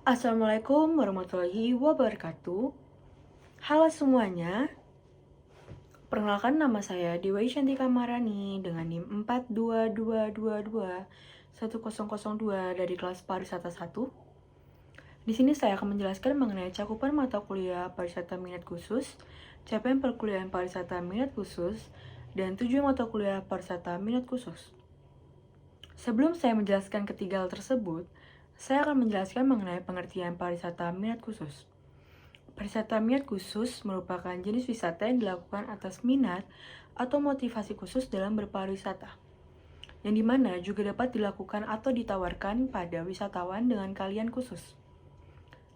Assalamualaikum warahmatullahi wabarakatuh. Halo semuanya, perkenalkan nama saya Dewi Shantika Marani dengan NIM 422221002 dari kelas Pariwisata 1. Di sini saya akan menjelaskan mengenai cakupan mata kuliah Pariwisata Minat Khusus, capaian perkuliahan Pariwisata Minat Khusus, dan tujuan mata kuliah Pariwisata Minat Khusus. Sebelum saya menjelaskan ketiga hal tersebut, saya akan menjelaskan mengenai pengertian pariwisata minat khusus. Pariwisata minat khusus merupakan jenis wisata yang dilakukan atas minat atau motivasi khusus dalam berpariwisata, yang dimana juga dapat dilakukan atau ditawarkan pada wisatawan dengan keahlian khusus.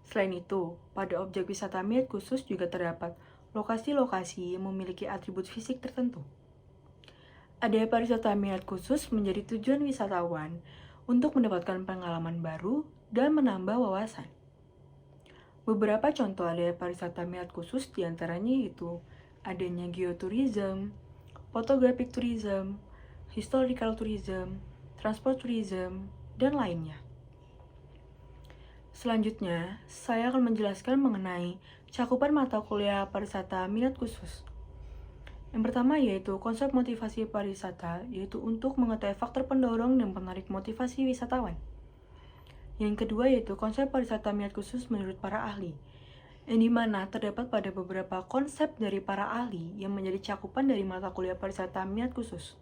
Selain itu, pada objek wisata minat khusus juga terdapat lokasi-lokasi yang memiliki atribut fisik tertentu. Adanya pariwisata minat khusus menjadi tujuan wisatawan untuk mendapatkan pengalaman baru dan menambah wawasan. Beberapa contoh adanya pariwisata minat khusus diantaranya yaitu adanya geotourism, photographic tourism, historical tourism, transport tourism, dan lainnya. Selanjutnya, saya akan menjelaskan mengenai cakupan mata kuliah pariwisata minat khusus. Yang pertama yaitu konsep motivasi pariwisata, yaitu untuk mengetahui faktor pendorong dan penarik motivasi wisatawan. Yang kedua yaitu konsep pariwisata minat khusus menurut para ahli, yang dimana terdapat pada beberapa konsep dari para ahli yang menjadi cakupan dari mata kuliah pariwisata minat khusus.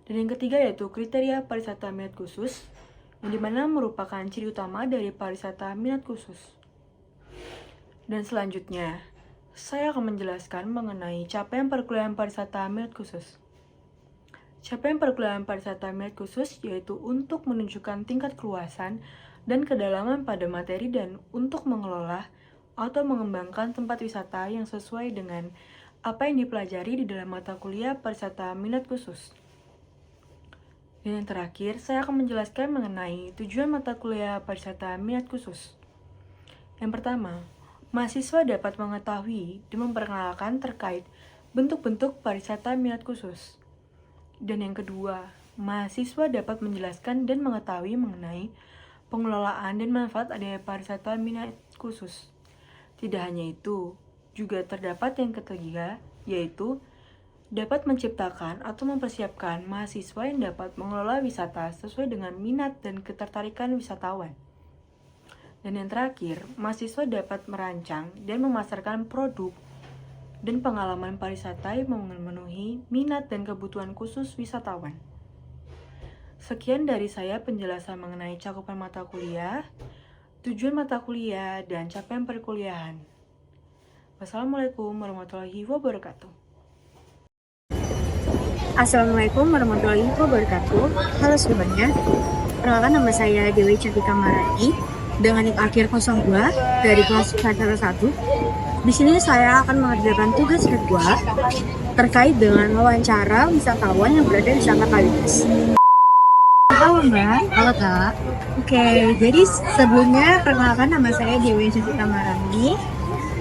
Dan yang ketiga yaitu kriteria pariwisata minat khusus, yang dimana merupakan ciri utama dari pariwisata minat khusus. Dan selanjutnya, saya akan menjelaskan mengenai capaian perkuliahan pariwisata minat khusus. Capaian perkuliahan pariwisata minat khusus yaitu untuk menunjukkan tingkat keluasan dan kedalaman pada materi dan untuk mengelola atau mengembangkan tempat wisata yang sesuai dengan apa yang dipelajari di dalam mata kuliah pariwisata minat khusus. Dan yang terakhir, saya akan menjelaskan mengenai tujuan mata kuliah pariwisata minat khusus. Yang pertama, mahasiswa dapat mengetahui dan memperkenalkan terkait bentuk-bentuk pariwisata minat khusus. Dan yang kedua, mahasiswa dapat menjelaskan dan mengetahui mengenai pengelolaan dan manfaat adanya pariwisata minat khusus. Tidak hanya itu, juga terdapat yang ketiga, yaitu dapat menciptakan atau mempersiapkan mahasiswa yang dapat mengelola wisata sesuai dengan minat dan ketertarikan wisatawan. Dan yang terakhir, mahasiswa dapat merancang dan memasarkan produk dan pengalaman pariwisata yang memenuhi minat dan kebutuhan khusus wisatawan. Sekian dari saya penjelasan mengenai cakupan mata kuliah, tujuan mata kuliah, dan capaian perkuliahan. Wassalamualaikum warahmatullahi wabarakatuh. Assalamualaikum warahmatullahi wabarakatuh. Halo semuanya, perkenalkan nama saya Dewi Shantika Marani dengan NIM akhir 02 dari kelas Pariwisata 1. Di sini saya akan mengerjakan tugas kedua terkait dengan wawancara wisatawan yang berada di Sangka Kalimas. Halo Mbak. Halo Kak. Oke, jadi sebelumnya perkenalkan nama saya Dewi Shantika Marani.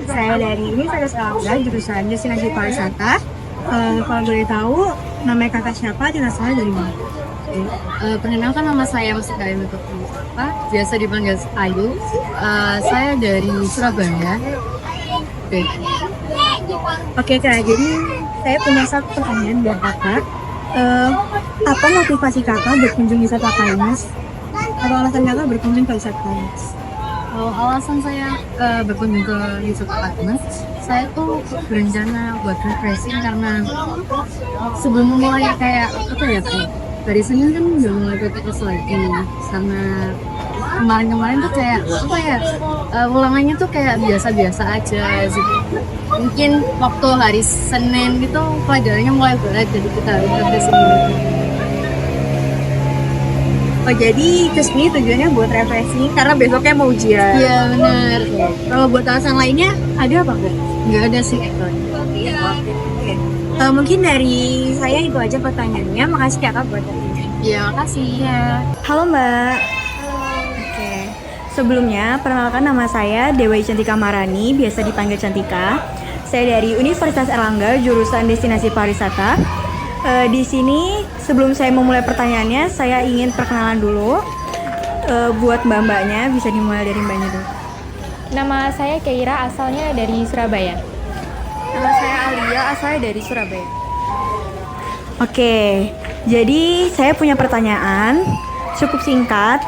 Saya dari Universitas Erlangga, jurusan Destinasi Pariwisata. Kalau boleh tahu, namanya kakak siapa dan asalnya dari mana? Perkenalkan nama saya Mustika Ayu Mustafa, biasa dipanggil Ayu. Saya dari Surabaya. Oke Kak, jadi saya punya satu pertanyaan buat kakak. Apa motivasi kakak berkunjung wisata Kalimas? Apa alasan kakak berkunjung ke wisata Kalimas? Kalau alasan saya berkunjung ke wisata Kalimas, saya tuh berencana buat refreshing karena sebelum mulai kayak apa ya Kak? Dari Senin kan udah mulai PPS lagi, karena kemarin-kemarin tuh kayak apa ya, ulangannya tuh kayak biasa-biasa aja gitu. Mungkin waktu hari Senin gitu pelajarannya mulai berat, jadi kita harus refreshing dulu. Oh jadi kesini tujuannya buat refreshing karena besoknya mau ujian. Iya benar. Kalau buat alasan lainnya ada apa enggak? Nggak ada sih itu. Mungkin dari saya itu aja pertanyaannya. Makasih kakak buat tanya. Iya makasih. Halo Mbak. Oke. Sebelumnya perkenalkan nama saya Dewi Shantika Marani, biasa dipanggil Cantika. Saya dari Universitas Erlangga, jurusan Destinasi Pariwisata. Di sini sebelum saya memulai pertanyaannya, saya ingin perkenalan dulu. buat mbak-mbaknya, bisa dimulai dari mbaknya dulu. Nama saya Keira, asalnya dari Surabaya. Nama saya Alia, asalnya dari Surabaya. Oke, jadi saya punya pertanyaan cukup singkat.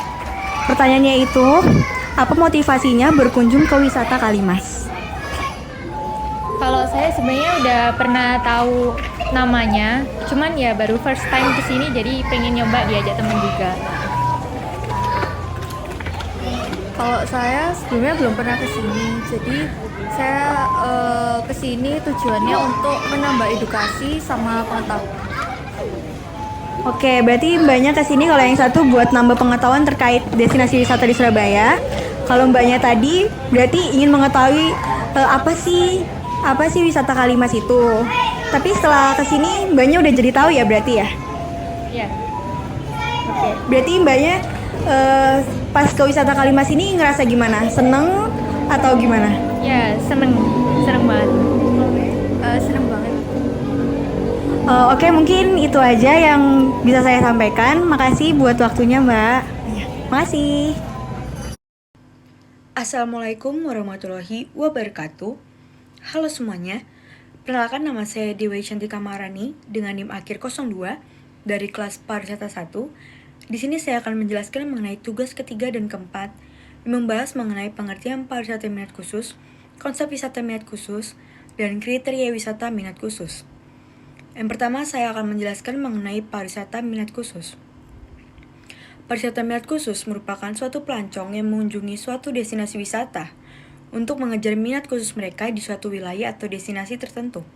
Pertanyaannya itu, apa motivasinya berkunjung ke wisata Kalimas? Kalau saya sebenarnya udah pernah tahu namanya, cuman ya baru first time kesini, jadi pengen nyoba diajak temen juga. Kalau saya sebelumnya belum pernah kesini, jadi saya kesini tujuannya untuk menambah edukasi sama pengetahuan. Oke, berarti mbaknya kesini kalau yang satu buat nambah pengetahuan terkait destinasi wisata di Surabaya. Kalau mbaknya tadi berarti ingin mengetahui apa sih wisata Kalimas itu. Tapi setelah kesini mbaknya udah jadi tahu ya berarti ya. Ya, Oke, berarti mbaknya pas ke wisata Kalimas ini ngerasa gimana? Seneng atau gimana? ya seneng banget. Seneng banget. Oke, mungkin itu aja yang bisa saya sampaikan. Makasih buat waktunya, Mbak. Makasih. Assalamualaikum warahmatullahi wabarakatuh. Halo semuanya. Perkenalkan, nama saya Dewi Cantika Maharani dengan NIM akhir 02 dari kelas Pariwisata 1. Di sini saya akan menjelaskan mengenai tugas ketiga dan keempat yang membahas mengenai pengertian pariwisata minat khusus, konsep wisata minat khusus, dan kriteria wisata minat khusus. Yang pertama, saya akan menjelaskan mengenai pariwisata minat khusus. Pariwisata minat khusus merupakan suatu pelancong yang mengunjungi suatu destinasi wisata untuk mengejar minat khusus mereka di suatu wilayah atau destinasi tertentu.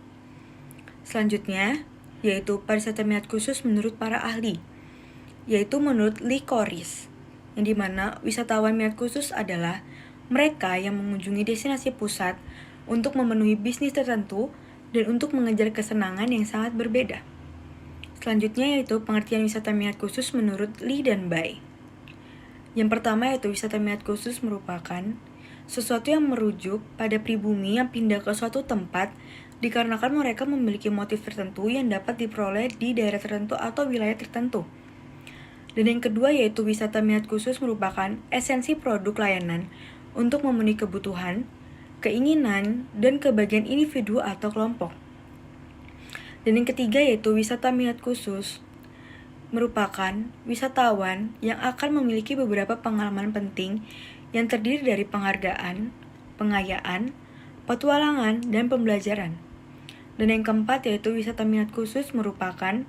Selanjutnya, yaitu pariwisata minat khusus menurut para ahli, yaitu menurut Lee Koris, yang dimana wisatawan minat khusus adalah mereka yang mengunjungi destinasi pusat untuk memenuhi bisnis tertentu dan untuk mengejar kesenangan yang sangat berbeda. Selanjutnya yaitu pengertian wisata minat khusus menurut Lee dan Bai. Yang pertama yaitu wisata minat khusus merupakan sesuatu yang merujuk pada pribumi yang pindah ke suatu tempat dikarenakan mereka memiliki motif tertentu yang dapat diperoleh di daerah tertentu atau wilayah tertentu. Dan yang kedua yaitu wisata minat khusus merupakan esensi produk layanan untuk memenuhi kebutuhan, keinginan, dan kebahagiaan individu atau kelompok. Dan yang ketiga yaitu wisata minat khusus merupakan wisatawan yang akan memiliki beberapa pengalaman penting yang terdiri dari penghargaan, pengayaan, petualangan, dan pembelajaran. Dan yang keempat yaitu wisata minat khusus merupakan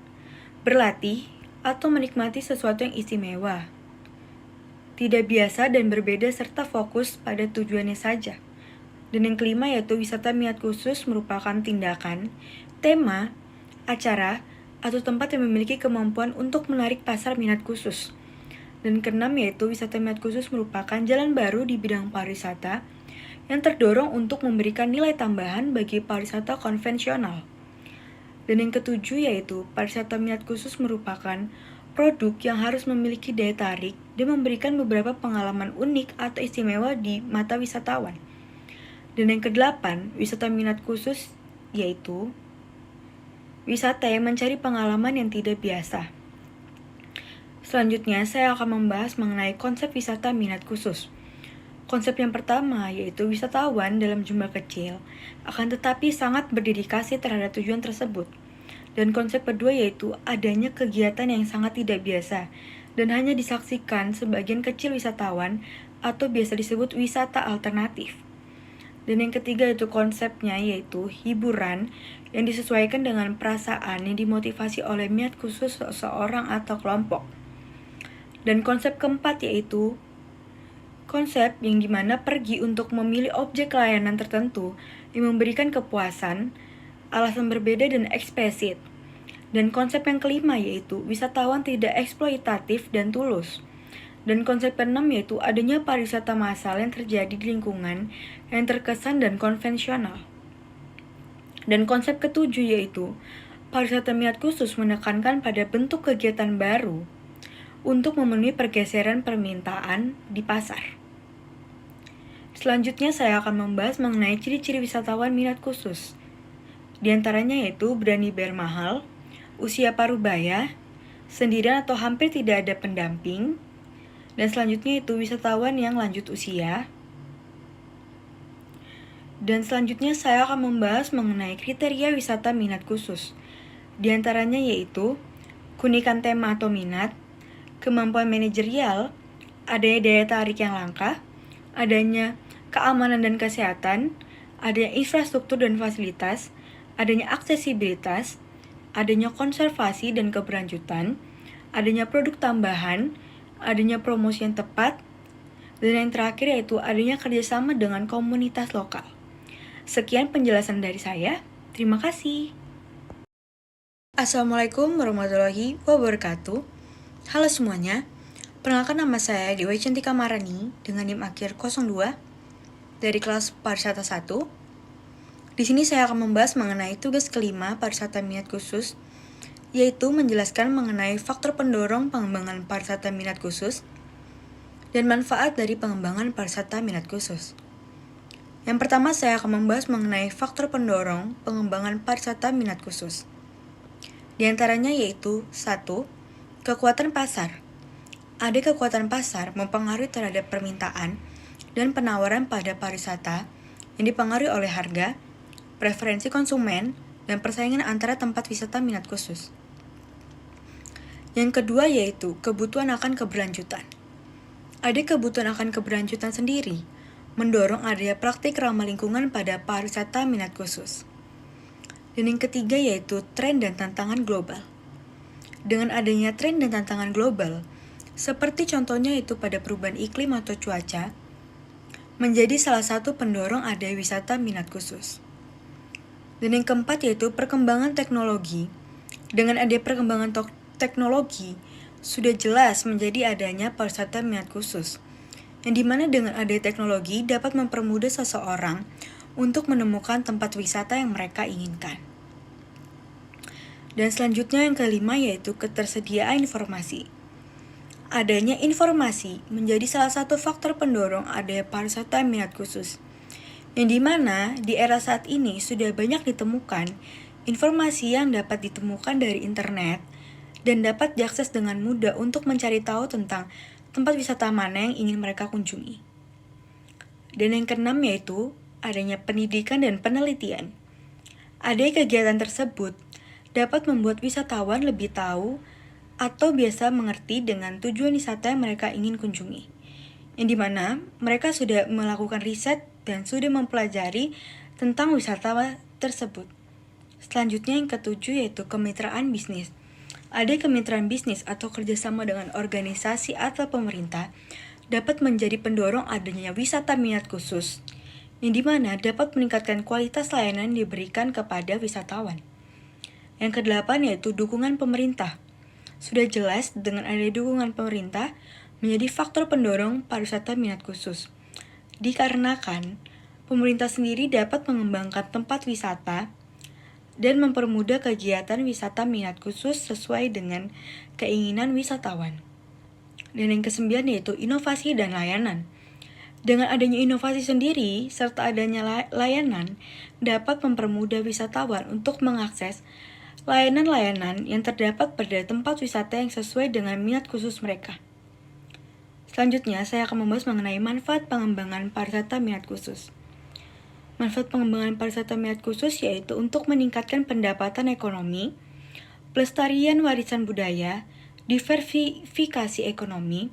berlatih atau menikmati sesuatu yang istimewa, tidak biasa dan berbeda serta fokus pada tujuannya saja. Dan yang kelima yaitu wisata minat khusus merupakan tindakan, tema, acara, atau tempat yang memiliki kemampuan untuk menarik pasar minat khusus. Dan keenam yaitu wisata minat khusus merupakan jalan baru di bidang pariwisata yang terdorong untuk memberikan nilai tambahan bagi pariwisata konvensional. Dan yang ketujuh yaitu pariwisata minat khusus merupakan produk yang harus memiliki daya tarik dan memberikan beberapa pengalaman unik atau istimewa di mata wisatawan. Dan yang kedelapan, wisata minat khusus yaitu wisata yang mencari pengalaman yang tidak biasa. Selanjutnya, saya akan membahas mengenai konsep wisata minat khusus. Konsep yang pertama yaitu wisatawan dalam jumlah kecil, akan tetapi sangat berdedikasi terhadap tujuan tersebut. Dan konsep kedua yaitu adanya kegiatan yang sangat tidak biasa dan hanya disaksikan sebagian kecil wisatawan atau biasa disebut wisata alternatif. Dan yang ketiga itu konsepnya yaitu hiburan yang disesuaikan dengan perasaan yang dimotivasi oleh minat khusus seseorang atau kelompok. Dan konsep keempat yaitu konsep yang dimana pergi untuk memilih objek layanan tertentu yang memberikan kepuasan, alasan berbeda dan eksplisit. Dan konsep yang kelima yaitu wisatawan tidak eksploitatif dan tulus. Dan konsep keenam yaitu adanya pariwisata massal yang terjadi di lingkungan yang terkesan dan konvensional. Dan konsep ketujuh yaitu pariwisata minat khusus menekankan pada bentuk kegiatan baru untuk memenuhi pergeseran permintaan di pasar. Selanjutnya saya akan membahas mengenai ciri-ciri wisatawan minat khusus. Di antaranya yaitu berani bayar mahal, usia parubaya, sendirian atau hampir tidak ada pendamping, Dan selanjutnya itu wisatawan yang lanjut usia. Dan selanjutnya saya akan membahas mengenai kriteria wisata minat khusus. Di antaranya yaitu keunikan tema atau minat, kemampuan manajerial, adanya daya tarik yang langka, adanya keamanan dan kesehatan, adanya infrastruktur dan fasilitas, adanya aksesibilitas, adanya konservasi dan keberlanjutan, adanya produk tambahan, adanya promosi yang tepat, dan yang terakhir yaitu adanya kerjasama dengan komunitas lokal. Sekian penjelasan dari saya. Terima kasih. Assalamualaikum warahmatullahi wabarakatuh. Halo semuanya. Perkenalkan nama saya Dewi Cantika Marani dengan NIM akhir 02 dari kelas Pariwisata 1. Di sini saya akan membahas mengenai tugas kelima pariwisata minat khusus, yaitu menjelaskan mengenai faktor pendorong pengembangan pariwisata minat khusus dan manfaat dari pengembangan pariwisata minat khusus. Yang pertama, saya akan membahas mengenai faktor pendorong pengembangan pariwisata minat khusus. Di antaranya yaitu 1. Kekuatan pasar. Ada kekuatan pasar mempengaruhi terhadap permintaan dan penawaran pada pariwisata yang dipengaruhi oleh harga, preferensi konsumen, dan persaingan antara tempat wisata minat khusus. Yang kedua yaitu kebutuhan akan keberlanjutan. Ada kebutuhan akan keberlanjutan sendiri, mendorong adanya praktik ramah lingkungan pada pariwisata minat khusus. Dan yang ketiga yaitu tren dan tantangan global. Dengan adanya tren dan tantangan global, seperti contohnya itu pada perubahan iklim atau cuaca, menjadi salah satu pendorong adanya wisata minat khusus. Dan yang keempat yaitu perkembangan teknologi. Dengan adanya perkembangan teknologi, sudah jelas menjadi adanya pariwisata minat khusus, yang dimana dengan adanya teknologi dapat mempermudah seseorang untuk menemukan tempat wisata yang mereka inginkan. Dan selanjutnya yang kelima yaitu ketersediaan informasi. Adanya informasi menjadi salah satu faktor pendorong adanya pariwisata minat khusus, yang dimana di era saat ini sudah banyak ditemukan informasi yang dapat ditemukan dari internet dan dapat diakses dengan mudah untuk mencari tahu tentang tempat wisata mana yang ingin mereka kunjungi. Dan yang keenam yaitu adanya pendidikan dan penelitian. Adanya kegiatan tersebut dapat membuat wisatawan lebih tahu atau biasa mengerti dengan tujuan wisata yang mereka ingin kunjungi, yang dimana mereka sudah melakukan riset dan sudah mempelajari tentang wisata tersebut. Selanjutnya yang ketujuh yaitu kemitraan bisnis. Ada kemitraan bisnis atau kerjasama dengan organisasi atau pemerintah dapat menjadi pendorong adanya wisata minat khusus, yang dimana dapat meningkatkan kualitas layanan yang diberikan kepada wisatawan. Yang kedelapan yaitu dukungan pemerintah. Sudah jelas dengan adanya dukungan pemerintah menjadi faktor pendorong pariwisata minat khusus, dikarenakan pemerintah sendiri dapat mengembangkan tempat wisata dan mempermudah kegiatan wisata minat khusus sesuai dengan keinginan wisatawan. Dan yang kesembilan yaitu inovasi dan layanan. Dengan adanya inovasi sendiri serta adanya layanan dapat mempermudah wisatawan untuk mengakses layanan-layanan yang terdapat pada tempat wisata yang sesuai dengan minat khusus mereka. Selanjutnya, saya akan membahas mengenai manfaat pengembangan pariwisata minat khusus. Manfaat pengembangan pariwisata minat khusus yaitu untuk meningkatkan pendapatan ekonomi, pelestarian warisan budaya, diversifikasi ekonomi,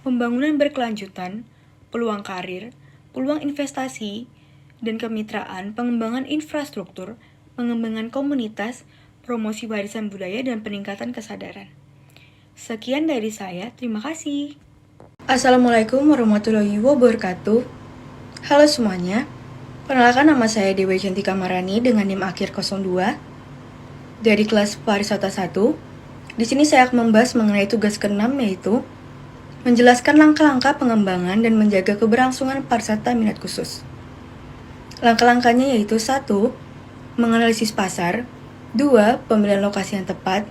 pembangunan berkelanjutan, peluang karir, peluang investasi, dan kemitraan, pengembangan infrastruktur, pengembangan komunitas, promosi warisan budaya, dan peningkatan kesadaran. Sekian dari saya, terima kasih. Assalamualaikum warahmatullahi wabarakatuh. Halo semuanya. Perkenalkan nama saya Dewi Cantika Marani dengan NIM akhir 02 dari kelas Pariwisata 1. Di sini saya akan membahas mengenai tugas ke-6 yaitu menjelaskan langkah-langkah pengembangan dan menjaga keberlangsungan pariwisata minat khusus. Langkah-langkahnya yaitu 1. Menganalisis pasar, 2. Pemilihan lokasi yang tepat,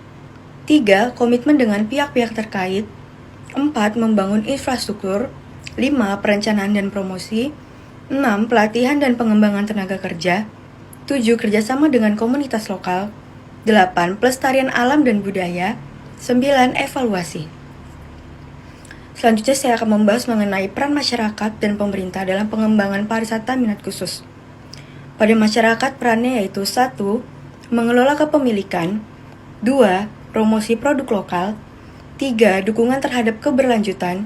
3. Komitmen dengan pihak-pihak terkait, 4. Membangun infrastruktur, 5. Perencanaan dan promosi, 6. Pelatihan dan pengembangan tenaga kerja, 7. Kerjasama dengan komunitas lokal, 8. Pelestarian alam dan budaya, 9. Evaluasi. Selanjutnya saya akan membahas mengenai peran masyarakat dan pemerintah dalam pengembangan pariwisata minat khusus. Pada masyarakat perannya yaitu 1. Mengelola kepemilikan, 2. Promosi produk lokal, 3. Dukungan terhadap keberlanjutan,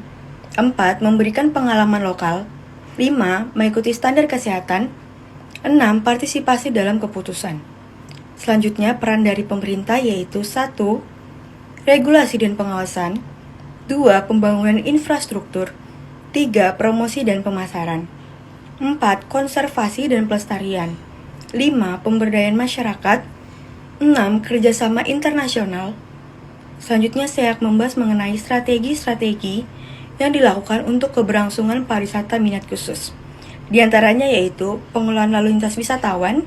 4. Memberikan pengalaman lokal, 5. Mengikuti standar kesehatan, 6. Partisipasi dalam keputusan. Selanjutnya peran dari pemerintah yaitu 1. Regulasi dan pengawasan, 2. Pembangunan infrastruktur, 3. Promosi dan pemasaran, 4. Konservasi dan pelestarian, 5. Pemberdayaan masyarakat, 6. Kerjasama internasional. Selanjutnya saya akan membahas mengenai strategi-strategi yang dilakukan untuk keberlangsungan pariwisata minat khusus. Di antaranya yaitu pengelolaan lalu lintas wisatawan,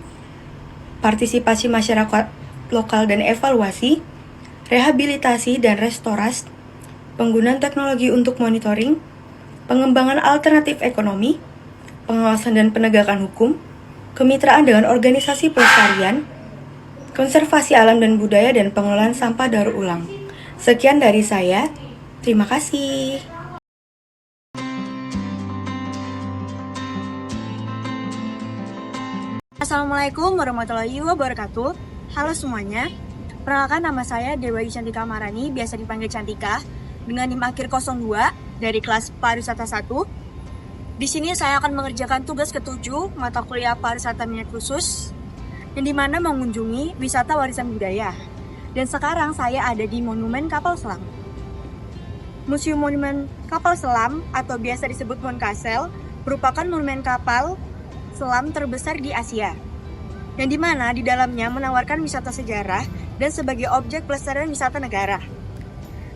partisipasi masyarakat lokal dan evaluasi, rehabilitasi dan restorasi, penggunaan teknologi untuk monitoring, pengembangan alternatif ekonomi, pengawasan dan penegakan hukum, kemitraan dengan organisasi pelestarian, konservasi alam dan budaya, dan pengelolaan sampah daur ulang. Sekian dari saya, terima kasih. Assalamualaikum warahmatullahi wabarakatuh. Halo semuanya. Perkenalkan, nama saya Dewi Cantika Marani, biasa dipanggil Cantika, dengan NIM akhir 02 dari kelas pariwisata 1. Di sini saya akan mengerjakan tugas ke-7 mata kuliah pariwisata minat khusus, yang dimana mengunjungi wisata warisan budaya. Dan sekarang saya ada di Monumen Kapal Selam. Museum Monumen Kapal Selam atau biasa disebut Monkasel merupakan monumen kapal selam terbesar di Asia, yang dimana di dalamnya menawarkan wisata sejarah dan sebagai objek pelestarian wisata negara.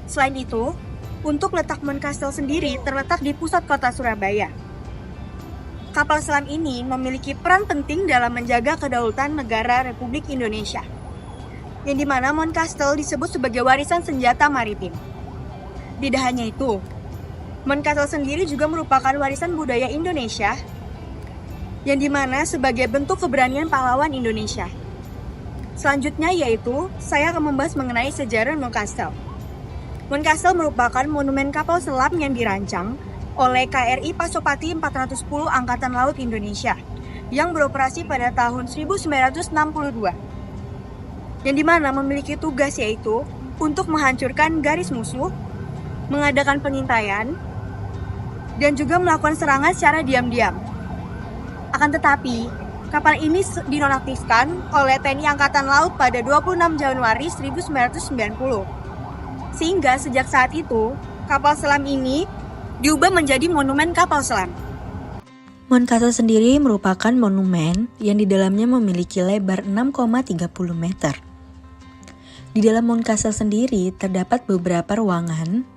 Selain itu, untuk letak Monkasel sendiri terletak di pusat kota Surabaya. Kapal selam ini memiliki peran penting dalam menjaga kedaulatan negara Republik Indonesia, yang dimana Monkasel disebut sebagai warisan senjata maritim. Tidak hanya itu, Monkasel sendiri juga merupakan warisan budaya Indonesia, yang dimana sebagai bentuk keberanian pahlawan Indonesia. Selanjutnya yaitu, saya akan membahas mengenai sejarah Monkasel. Monkasel merupakan monumen kapal selam yang dirancang oleh KRI Pasopati 410 Angkatan Laut Indonesia yang beroperasi pada tahun 1962, yang dimana memiliki tugas yaitu untuk menghancurkan garis musuh, mengadakan pengintaian, dan juga melakukan serangan secara diam-diam. Akan tetapi, kapal ini dinonaktifkan oleh TNI Angkatan Laut pada 26 Januari 1990. Sehingga sejak saat itu, kapal selam ini diubah menjadi monumen kapal selam. Monkasel sendiri merupakan monumen yang di dalamnya memiliki lebar 6,30 meter. Di dalam Monkasel sendiri terdapat beberapa ruangan,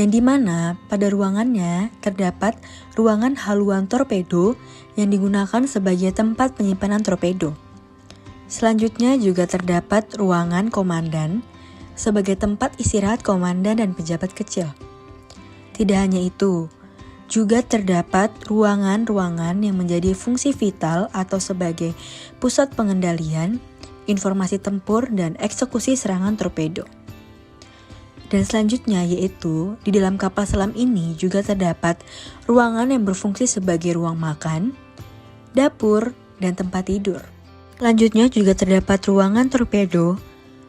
yang dimana pada ruangannya terdapat ruangan haluan torpedo yang digunakan sebagai tempat penyimpanan torpedo. Selanjutnya juga terdapat ruangan komandan sebagai tempat istirahat komandan dan pejabat kecil. Tidak hanya itu, juga terdapat ruangan-ruangan yang menjadi fungsi vital atau sebagai pusat pengendalian, informasi tempur, dan eksekusi serangan torpedo. Dan selanjutnya yaitu, di dalam kapal selam ini juga terdapat ruangan yang berfungsi sebagai ruang makan, dapur, dan tempat tidur. Selanjutnya juga terdapat ruangan torpedo,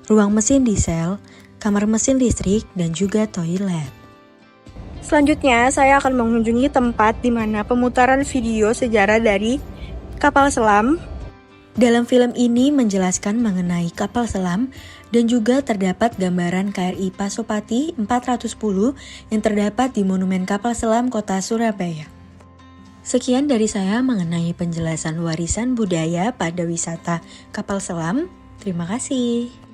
ruang mesin diesel, kamar mesin listrik, dan juga toilet. Selanjutnya, saya akan mengunjungi tempat di mana pemutaran video sejarah dari kapal selam. Dalam film ini menjelaskan mengenai kapal selam dan juga terdapat gambaran KRI Pasopati 410 yang terdapat di Monumen Kapal Selam Kota Surabaya. Sekian dari saya mengenai penjelasan warisan budaya pada wisata kapal selam. Terima kasih.